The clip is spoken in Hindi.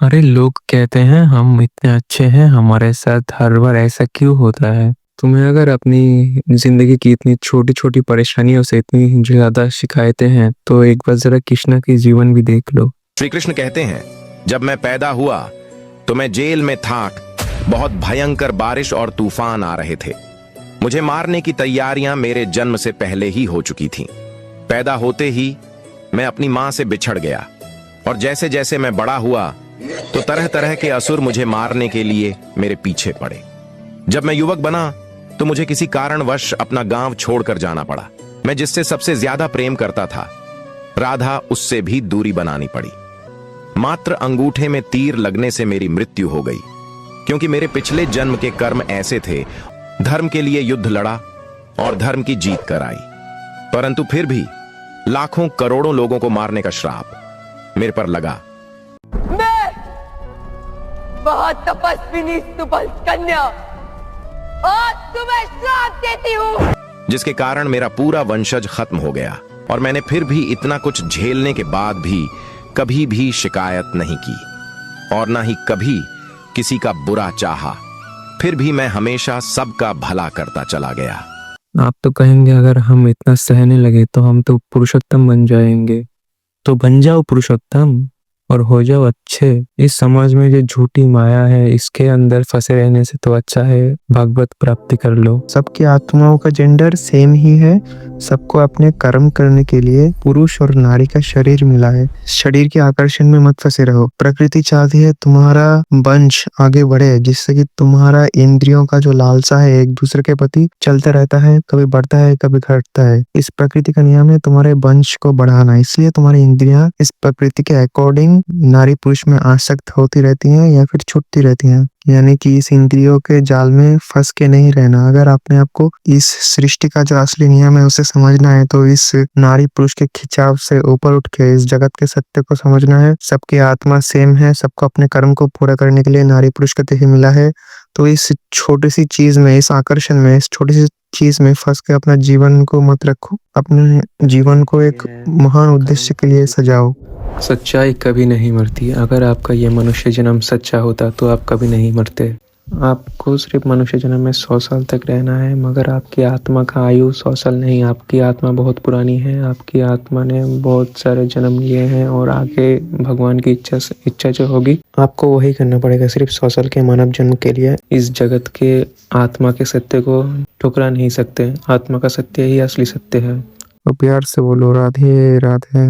अरे लोग कहते हैं हम इतने अच्छे हैं, हमारे साथ हर बार ऐसा क्यों होता है? तुम्हें अगर अपनी ज़िंदगी की इतनी छोटी-छोटी परेशानियों से इतनी ज़्यादा शिकायतें हैं, तो एक बार ज़रा कृष्णा की जीवन भी देख लो। श्री कृष्ण कहते हैं, जब मैं पैदा हुआ तो मैं जेल में था। बहुत भयंकर बारिश और तूफान आ रहे थे। मुझे मारने की तैयारियां मेरे जन्म से पहले ही हो चुकी थीं। पैदा होते ही मैं अपनी मां से बिछड़ गया और जैसे जैसे मैं बड़ा हुआ तो तरह तरह के असुर मुझे मारने के लिए मेरे पीछे पड़े। जब मैं युवक बना तो मुझे किसी कारणवश अपना गांव छोड़कर जाना पड़ा। मैं जिससे सबसे ज्यादा प्रेम करता था, राधा, उससे भी दूरी बनानी पड़ी। मात्र अंगूठे में तीर लगने से मेरी मृत्यु हो गई, क्योंकि मेरे पिछले जन्म के कर्म ऐसे थे। धर्म के लिए युद्ध लड़ा और धर्म की जीत कराई, परंतु फिर भी लाखों करोड़ों लोगों को मारने का श्राप मेरे पर लगा। मैं बहुत तपस्विनी सुबल कन्या और तुम्हें श्राप देती हूँ, जिसके कारण मेरा पूरा वंशज खत्म हो गया। और मैंने फिर भी इतना कुछ झेलने के बाद भी कभी भी शिकायत नहीं की और ना ही कभी किसी का बुरा चाहा। फिर भी मैं हमेशा सबका भला करता चला गया। आप तो कहेंगे अगर हम इतना सहने लगे तो हम तो पुरुषोत्तम बन जाएंगे। तो बन जाओ पुरुषोत्तम और हो जाओ अच्छे। इस समाज में जो झूठी माया है, इसके अंदर फंसे रहने से तो अच्छा है भागवत प्राप्ति कर लो। सबकी आत्माओं का जेंडर सेम ही है। सबको अपने कर्म करने के लिए पुरुष और नारी का शरीर मिला है। शरीर के आकर्षण में मत फंसे रहो। प्रकृति चाहती है तुम्हारा वंश आगे बढ़े, जिससे कि तुम्हारा इंद्रियों का जो लालसा है एक दूसरे के प्रति चलता रहता है, कभी बढ़ता है कभी घटता है। इस प्रकृति का नियम है तुम्हारे वंश को बढ़ाना, इसलिए तुम्हारी इंद्रियां इस प्रकृति के अकॉर्डिंग नारी पुरुष में आसक्त होती रहती हैं या फिर छूटती रहती हैं। यानी कि इस इंद्रियों के जाल में फंस के नहीं रहना। अगर आपने आपको इस सृष्टि का जो असली नियम है उसे समझना है तो इस नारी पुरुष के खिंचाव से ऊपर उठ के इस जगत के सत्य को समझना है। सबकी आत्मा सेम है, सबको अपने कर्म को पूरा करने के लिए नारी पुरुष का देह मिला है। तो इस छोटी सी चीज में, इस आकर्षण में, इस छोटी सी चीज में फंस के अपना जीवन को मत रखो। अपने जीवन को एक महान उद्देश्य के लिए सजाओ। सच्चाई कभी नहीं मरती। अगर आपका ये मनुष्य जन्म सच्चा होता तो आप कभी नहीं मरते। आपको सिर्फ मनुष्य जन्म में 100 साल तक रहना है, मगर आपकी आत्मा का आयु 100 साल नहीं। आपकी आत्मा बहुत पुरानी है। आपकी आत्मा ने बहुत सारे जन्म लिए हैं और आगे भगवान की इच्छा जो होगी आपको वही करना पड़ेगा। सिर्फ 100 साल के मानव जन्म के लिए इस जगत के आत्मा के सत्य को ठुकरा नहीं सकते। आत्मा का सत्य ही असली सत्य है। तो प्यार से बोलो राधे राधे।